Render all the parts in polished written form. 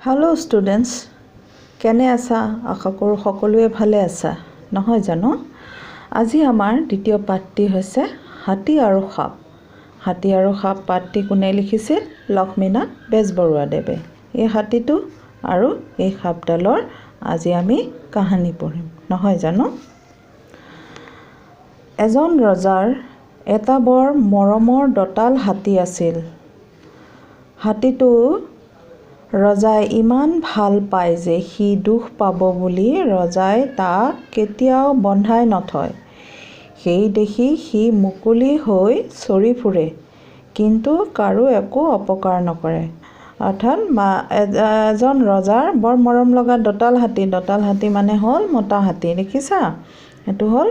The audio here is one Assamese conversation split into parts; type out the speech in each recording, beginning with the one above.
হেল্ল' ষ্টুডেণ্টছ, কেনে আছা? আশা কৰোঁ সকলোৱে ভালে আছা, নহয় জানো? আজি আমাৰ দ্বিতীয় পাঠটি হৈছে হাতী আৰু সাপ। হাতী আৰু সাপ পাঠটি কোনে লিখিছিল? লক্ষ্মীনাথ বেজবৰুৱাদেৱে। এই হাতীটো আৰু এই সাপডালৰ আজি আমি কাহিনী পঢ়িম, নহয় জানো? এজন ৰজাৰ এটা বৰ মৰমৰ দঁতাল হাতী আছিল। হাতীটো ৰজাই ইমান ভাল পায় যে সি দুখ পাব বুলি ৰজাই তাক কেতিয়াও বন্ধাই নথয়। সেই দেখি সি মুকলি হৈ চৰি ফুৰে, কিন্তু কাৰো একো অপকাৰ নকৰে। অৰ্থাৎ এজন ৰজাৰ বৰ মৰম লগা দঁতাল হাতী। দঁতাল হাতী মানে হ'ল মতা হাতী, দেখিছা? এইটো হ'ল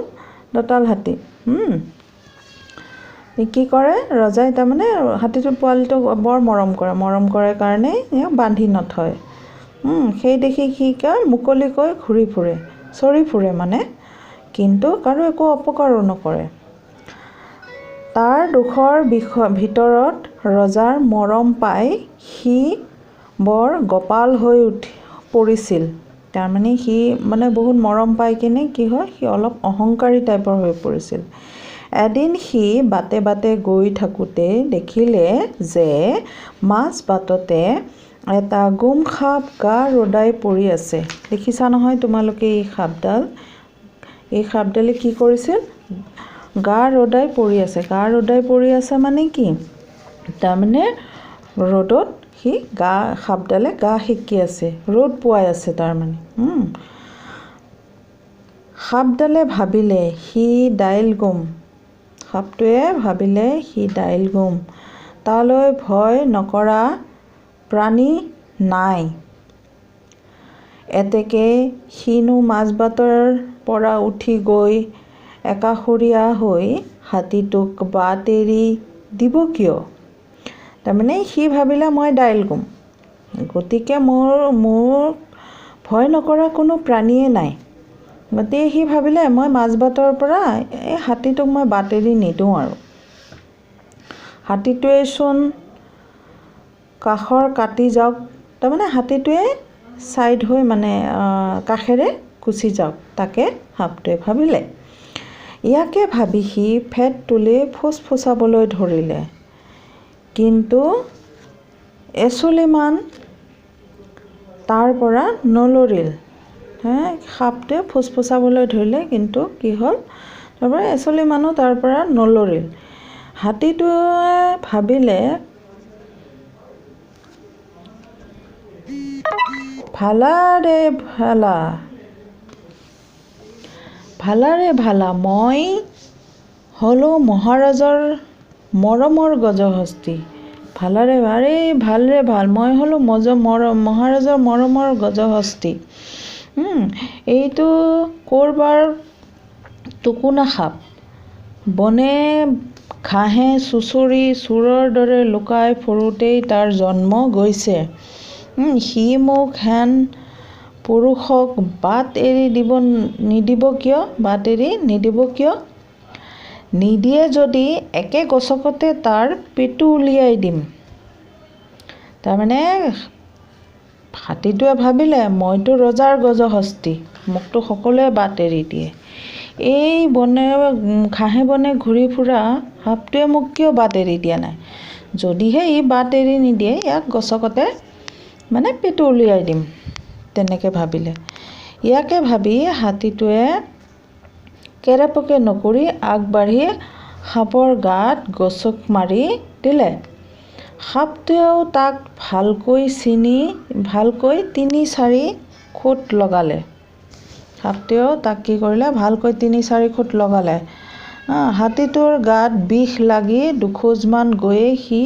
দঁতাল হাতী। কি কৰে ৰজাই? তাৰমানে হাতীটোৰ পোৱালিটোক বৰ মৰম কৰে কাৰণে বান্ধি নথয়। সেই দেখি সি মুকলিকৈ ঘূৰি ফুৰে, চৰি ফুৰে মানে, কিন্তু কাৰো একো অপকাৰো নকৰে। তাৰ দুখৰ ভিতৰত ৰজাৰ মৰম পাই সি বৰ গপাল হৈ পৰিছিল। তাৰমানে সি বহুত মৰম পাই কিনে কি হয়, সি অলপ অহংকাৰী টাইপৰ হৈ পৰিছিল। এদিন সি বাটে বাটে গৈ থাকোঁতে দেখিলে যে মাজ বাটতে এটা গুম সাপ গা ৰদাই পৰি আছে। দেখিছা নহয় তোমালোকে এই সাপডাল? এই সাপডালে কি কৰিছিল? গা ৰদাই পৰি আছে। গা ৰদাই পৰি আছে মানে কি? তাৰমানে ৰ'দত সি সাপডালে গা সেকি আছে, ৰ'দ পোৱাই আছে তাৰমানে। সাপডালে ভাবিলে সি দাইল গুম। সাপটোৱে ভাবিলে সি দাইল গুম। তালৈ ভয় নকৰা প্ৰাণী নাই। এতেকে সিনো মাজবাটৰ পৰা উঠি গৈ একাষৰীয়া হৈ হাতীটোক বাট এৰি দিব কিয়? তাৰমানে সি ভাবিলে মই দাইল গুম, গতিকে মোৰ ভয় নকৰা কোনো প্ৰাণীয়ে নাই। গতিকে সি ভাবিলে মই মাজবাটৰ পৰা এই হাতীটোক মই বাট এৰি নিদিওঁ আৰু। হাতীটোৱে চোন কাষৰ কাটি যাওক, তাৰমানে হাতীটোৱে ছাইড হৈ কাষেৰে গুচি যাওক, তাকে সাপটোৱে ভাবিলে। ইয়াকে ভাবি সি ফেট তুলি ফুচফুচাবলৈ ধৰিলে, কিন্তু এচুলিমান তাৰ পৰা নলৰিল। সাপটোৱে ফুচফুচাবলৈ ধৰিলে, কিন্তু কি হ'ল, তাৰপৰা এচুলিমানো তাৰ পৰা নলৰিল। হাতীটোৱে ভাবিলে ভালাৰে ভালা, মই হ'লো মহাৰাজৰ মৰমৰ গজহস্তী। ভালাৰে ভালৰে ভাল, মই হ'লো মহাৰাজৰ মৰমৰ গজহস্তী। এইটো ক'ৰবাৰ টুকুনা সাপ, বনে ঘাঁহে চুচৰি চোৰৰ দৰে লুকাই ফুৰোঁতেই তাৰ জন্ম গৈছে। সি মোক হেন পুৰুষক বাট এৰি নিদিব কিয়? নিদিয়ে যদি একে গছকতে তাৰ পেটু উলিয়াই দিম। তাৰমানে হাতীটোৱে ভাবিলে মইতো ৰজাৰ গজহস্তী, মোকতো সকলোৱে বাট এৰি দিয়ে। এই ঘাঁহে বনে ঘূৰি ফুৰা সাপটোৱে মোক কিয় বাট এৰি দিয়া নাই? যদিহে ই বাট এৰি নিদিয়ে, ইয়াক গছকতে পেটু উলিয়াই দিম, তেনেকৈ ভাবিলে। ইয়াকে ভাবি হাতীটোৱে কেৰেপকে নকৰি আগবাঢ়ি সাপৰ গাত গছক মাৰি দিলে। সাপটোৱেও তাক ভালকৈ ৩-৪ খুট লগালে। সাপটোৱেও তাক কি কৰিলে? ভালকৈ 3-4 খুট লগালে। হাতীটোৰ গাত বিষ লাগি দুখোজমান গৈয়ে সি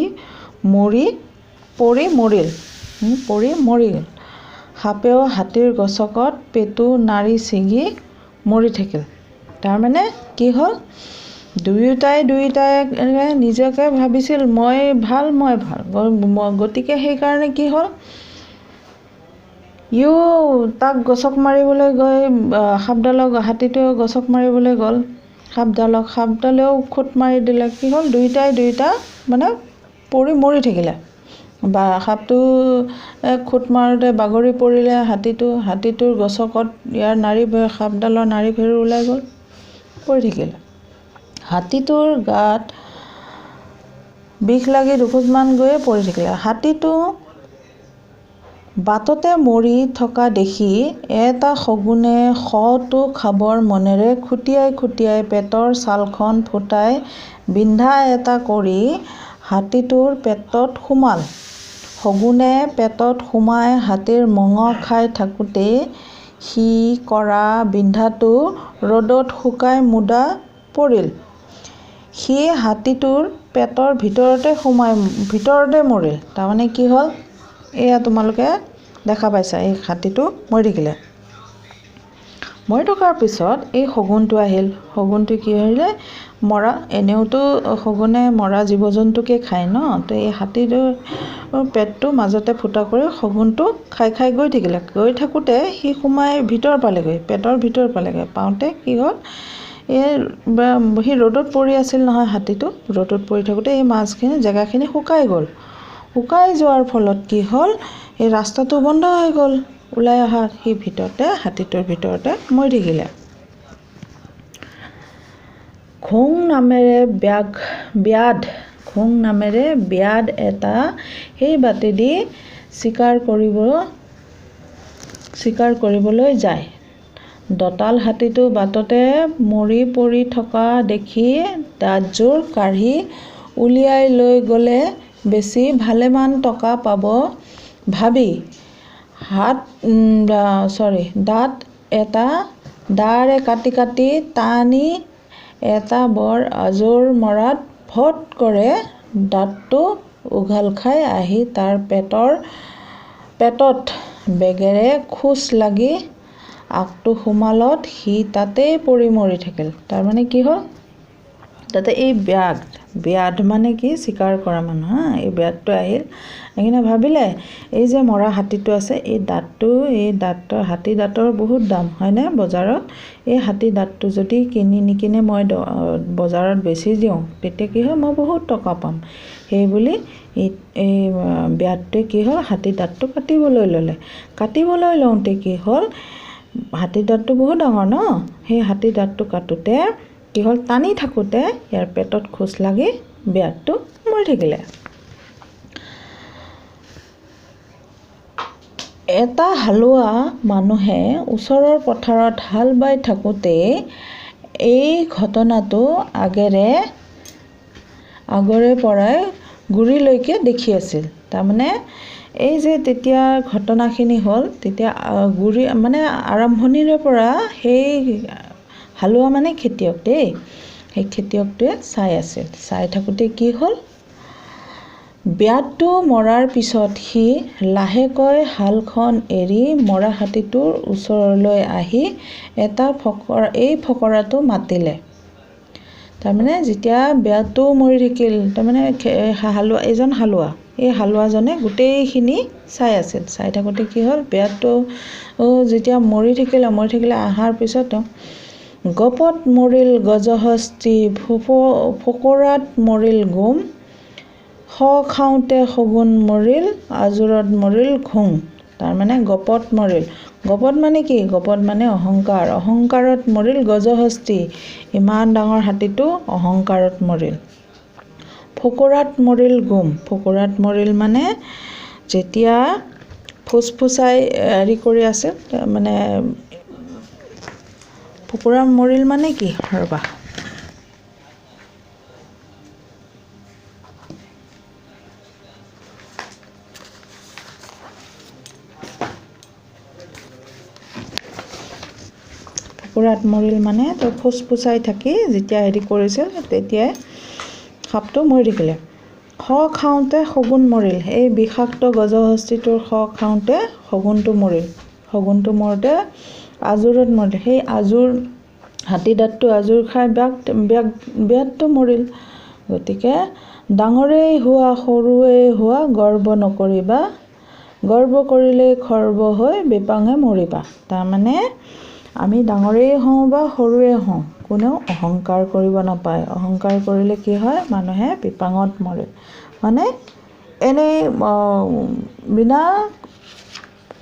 পৰি মৰিল। সাপেও হাতীৰ গছকত পেটু নাড়ি ছিঙি মৰি থাকিল। তাৰমানে কি হ'ল? দুয়োটাই নিজকে ভাবিছিল মই ভাল। গতিকে সেইকাৰণে কি হ'ল, ইও তাক গছক মাৰিবলৈ গৈ হাতীটোৱে গছক মাৰিবলৈ গ'ল সাপডালেও খুট মাৰি দিলে। কি হ'ল? দুয়োটা পৰি মৰি থাকিলে। বা সাপটো খুট মাৰোঁতে বাগৰি পৰিলে হাতীটোৰ গছকত ইয়াৰ সাপডালৰ নাড়ী ভেৰু ওলাই গ'ল, পৰি থাকিলে। হাতীটোৰ গাত বিষ লাগি দুখোজমান গৈয়ে পৰি থাকিলে। হাতীটো বাটতে মৰি থকা দেখি এটা শগুনে শটো খাবৰ মনেৰে খুটিয়াই পেটৰ ছালখন ফুটাই বিন্ধা এটা কৰি হাতীটোৰ পেটত সোমাল। শগুনে পেটত সোমাই হাতীৰ মঙহ খাই থাকোঁতেই সি কৰা বিন্ধাটো ৰ'দত শুকাই মুদা পৰিল। সি হাতীটোৰ পেটৰ ভিতৰতে মৰিল। তাৰমানে কি হ'ল, এয়া তোমালোকে দেখা পাইছা, এই হাতীটো মৰি থাকিলে। মৰি থকাৰ পিছত এই শগুনটো আহিল। শগুনটো কি কৰিলে, এনেওতো শগুনে মৰা জীৱ জন্তুকে খায় ন, তো এই হাতীটোৰ পেটটো মাজতে ফুটা কৰি শগুনটো খাই গৈ থাকিলে। গৈ থাকোঁতে সি সোমাই পেটৰ ভিতৰ পালেগৈ। পাওঁতে কি হ'ল, সি ৰ'দত পৰি আছিল নহয়, হাতীটো ৰ'দত পৰি থাকোঁতে এই জেগাখিনি শুকাই গ'ল। শুকাই যোৱাৰ ফলত কি হ'ল, এই ৰাস্তাটো বন্ধ হৈ গ'ল ওলাই অহা। সি হাতীটোৰ ভিতৰতে মৰি থাকিলে। ঘোং নামেৰে ব্যাধ এটা সেই বাটেদি চিকাৰ কৰিবলৈ যায়। দঁতাল হাতীটো বাটতে মৰি পৰি থকা দেখি দাঁতযোৰ কাঢ়ি উলিয়াই লৈ গ'লে বেছি ভালেমান টকা পাব ভাবি দাঁত এটা দাৰে কাটি টানি এটা বৰ আজোৰ মৰাত ভট কৰে দাঁতটো উঘাল খাই আহি তাৰ পেটত বেগেৰে খোচ লাগি আগটো সোমালত সি তাতেই পৰি মৰি থাকিল। তাৰমানে কি হ'ল, তাতে এই ব্যাধ মানে কি, চিকাৰ কৰা মানুহ এই ব্যাধটো আহিল। সেইখিনি ভাবিলে এই যে মৰা হাতীটো আছে, এই হাতী দাঁতৰ বহুত দাম হয়নে বজাৰত। এই হাতী দাঁতটো যদি নিকিনে মই বজাৰত বেচি দিওঁ, তেতিয়া কি হয়, মই বহুত টকা পাম। সেইবুলি এই ব্যাধটোৱে কি হ'ল, হাতী দাঁতটো কাটিবলৈ লওঁতে কি হ'ল, হাতী দাঁতটো বহুত ডাঙৰ ন, সেই হাতী দাঁতটো কাটোতে কি হ'ল, টানি থাকোঁতে ইয়াৰ পেটত খোচ লাগি ব্যাধটো মৰি থাকিলে। এটা হালোৱা মানুহে ওচৰৰ পথাৰত হাল বাই থাকোঁতে এই ঘটনাটো আগৰে পৰাই গুৰিলৈকে দেখি আছিল। তাৰমানে এই যে তেতিয়া ঘটনাখিনি হ'ল, তেতিয়া আৰম্ভণিৰে পৰা সেই হালোৱা মানে খেতিয়ক দেই, সেই খেতিয়কটোৱে চাই আছিল। চাই থাকোঁতে কি হ'ল, ব্যাধটো মৰাৰ পিছত সি লাহেকৈ হালখন এৰি মৰা হাতীটোৰ ওচৰলৈ আহি এই ফকৰাটো মাতিলে। তাৰমানে যেতিয়া ব্যাধটো মৰি থাকিল, তাৰমানে এই হালোৱাজনে গোটেইখিনি চাই আছিল। চাই থাকোঁতে কি হ'ল, ব্যাধটো যেতিয়া মৰি থাকিলে অহাৰ পিছত গপত মৰিল গজহস্তী, ফকৰাত মৰিল গুম, খাওঁতে শগুন মৰিল, আজোৰত মৰিল ঘোং। তাৰমানে গপত মৰিল। গপত মানে কি, গপত মানে অহংকাৰত মৰিল গজহস্তী, ইমান ডাঙৰ হাতীটো অহংকাৰত মৰিল। ফকৰাত মৰিল গুম, ফকৰাত মৰিল মানে যেতিয়া ফুচফুচাই কৰি আছে, মানে ফকৰা মৰিল মানে কি, ৰ'বা, ফকৰাত মৰিল মানে তো ফুচফুচাই থাকি যেতিয়া কৰিছিল, তেতিয়াই সাপটো মৰি থাকিলে। খাওঁতে শগুন মৰিল, এই বিষাক্ত গজহস্তীটোৰ খাওঁতে শগুনটো মৰিল। শগুনটো মৰোঁতে আজোৰত মৰিল, সেই হাতী দাঁতটো আজোৰ খাই ব্যাধটো মৰিল। গতিকে ডাঙৰেই হোৱা সৰুৱেই হোৱা গৰ্ব নকৰিবা, গৰ্ব কৰিলেই খৰ্ব হৈ বিপাঙে মৰিবা। তাৰমানে আমি ডাঙৰেই হওঁ বা সৰুৱেই হওঁ, কোনেও অহংকাৰ কৰিব নাপায়। অহংকাৰ কৰিলে কি হয়, মানুহে বিপাঙত মৰে। মানে এনেই বিনা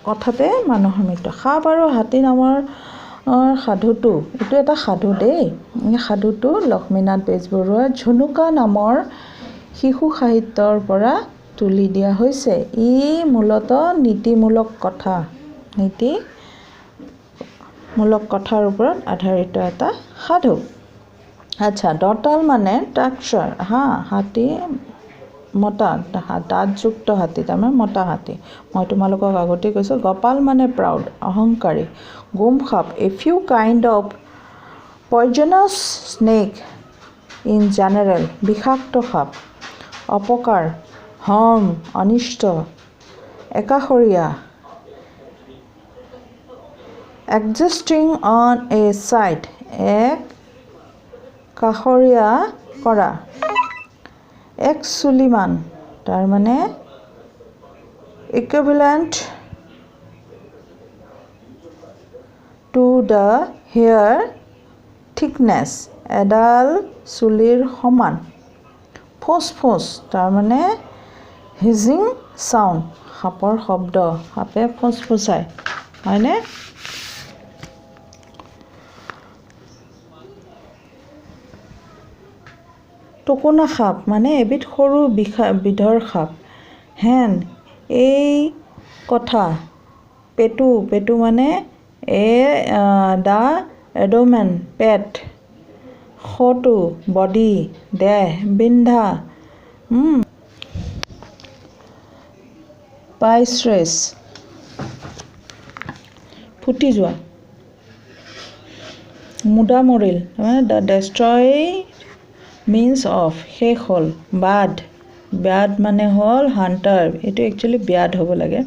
কথাতে মানুহৰ মৃত্যু। সাপ আৰু হাতী নামৰ সাধুটো, এইটো এটা সাধু দেই। এই সাধুটো লক্ষ্মীনাথ বেজবৰুৱাৰ ঝুনুকা নামৰ শিশু সাহিত্যৰ পৰা তুলি দিয়া হৈছে। ই মূলতঃ নীতিমূলক কথাৰ ওপৰত আধাৰিত এটা সাধু। আচ্ছা, দঁতাল মানে টাক্সাৰ, হাতী মতা, দাঁতযুক্ত হাতী, তাৰমানে মতা হাতী। মই তোমালোকক আগতে কৈছোঁ। গপাল মানে প্ৰাউড, অহংকাৰী। গোম সাপ, a few kind of poisonous snake in general, বিষাক্ত সাপ। অপকাৰ, হাৰ্ম, অনিষ্ট। একাষৰীয়া, এক্সিষ্টিং অন এ চাইট, এক কাষৰীয়া কৰা। এক্সুলিমান, তাৰমানে equivalent to the hair thickness, এডাল চুলিৰ সমান। ফোঁচ ফোঁচ, তাৰমানে হিজিং চাউণ্ড, সাপৰ শব্দ, সাপে ফোঁচফোঁচায়, হয়নে? টুকুনা সাপ মানে এবিধ সৰু বিধৰ সাপ। হেন, এই কথা। পেটু মানে দা এডোমেন, পেট। শটো, বডি, দেহ। বিন্ধা, পাইচৰেছ, ফুটি যোৱা। মুদা মৰিল, তাৰমানে দ্য ডেষ্ট্ৰয় মিনছ অফ, শেষ হ'ল। ব্যাড মানে হ'ল হাণ্টাৰ, এইটো একচুৱেলি ব্যাড হ'ব লাগে।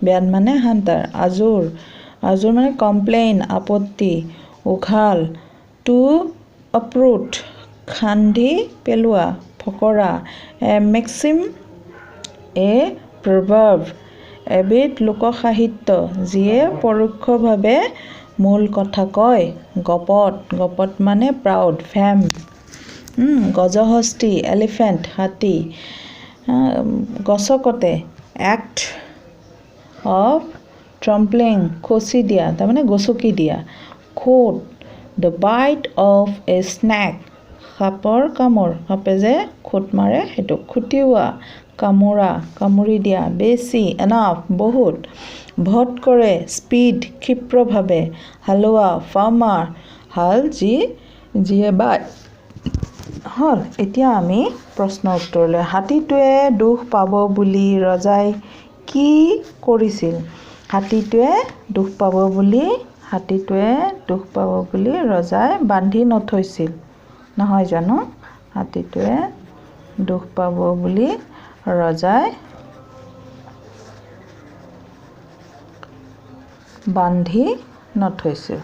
ব্যাড মানে হাণ্টাৰ। আজোৰ মানে কমপ্লেইন, আপত্তি। উঘাল, টু অপ্ৰুট, খান্দি পেলোৱা, ফকৰা। এ মেক্সিম, এ প্ৰভাৰ্ব, এবিধ লোকসাহিত্য যিয়ে পৰোক্ষভাৱে মূল কথা কয়। গপত মানে প্ৰাউড, ফেম। গজহস্তী, এলিফেণ্ট, হাতী। গছকতে, এক্ট অফ ট্ৰাম্পলিং, খচি দিয়া, তাৰমানে গচকি দিয়া। খোট, the bite of a snake, সাপৰ কামোৰ, সাপে যে খোট মাৰে সেইটো। খুটিওৱা, কামোৰা, কামুৰি দিয়া। বেছি, এনাফ, বহুত। ভট কৰে, স্পীড, ক্ষিপ্ৰভাৱে। হালোৱা, ফাৰ্মাৰ, হাল যিয়ে বায়। হ'ল। এতিয়া আমি প্ৰশ্ন উত্তৰলৈ। হাতীটোৱে দুখ পাব বুলি ৰজাই কি কৰিছিল? হাতীটোৱে দুখ পাব বুলি ৰজাই বান্ধি নথৈছিল, নহয় জানো? হাতীটোৱে দুখ পাব বুলি ৰজাই বান্ধি নথৈছিল।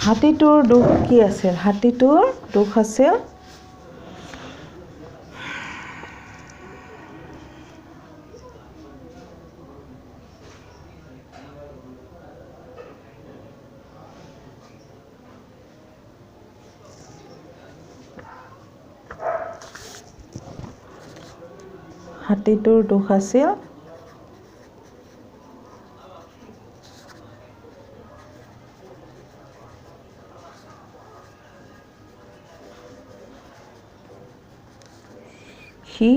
হাতীটোৰ দুখ কি আছিল? হাতীটোৰ দুখ আছিল সি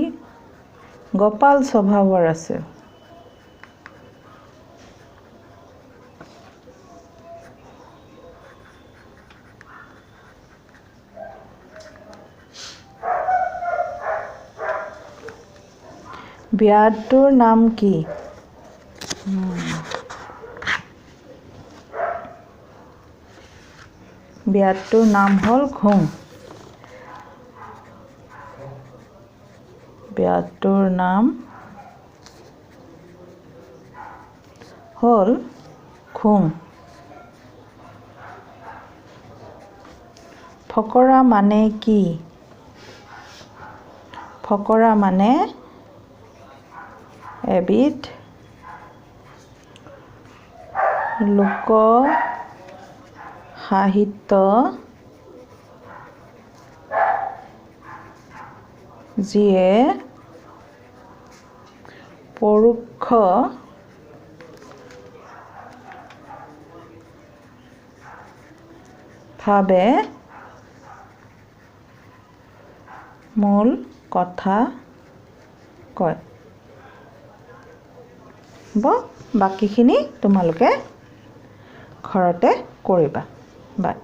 গোপাল স্বভাৱৰ আছিল। ব্যাধটোৰ নাম কি? ব্যাধটোৰ নাম হ'ল ঘোং। ব্যাধটোৰ নাম হ'ল ঘোং। ফকৰা মানে কি? ফকৰা মানে এবিধ লোক সাহিত্য যিয়ে পৰোক্ষভাৱে মূল কথা কয়। হ'ব, বাকীখিনি তোমালোকে ঘৰতে কৰিবা। বাই।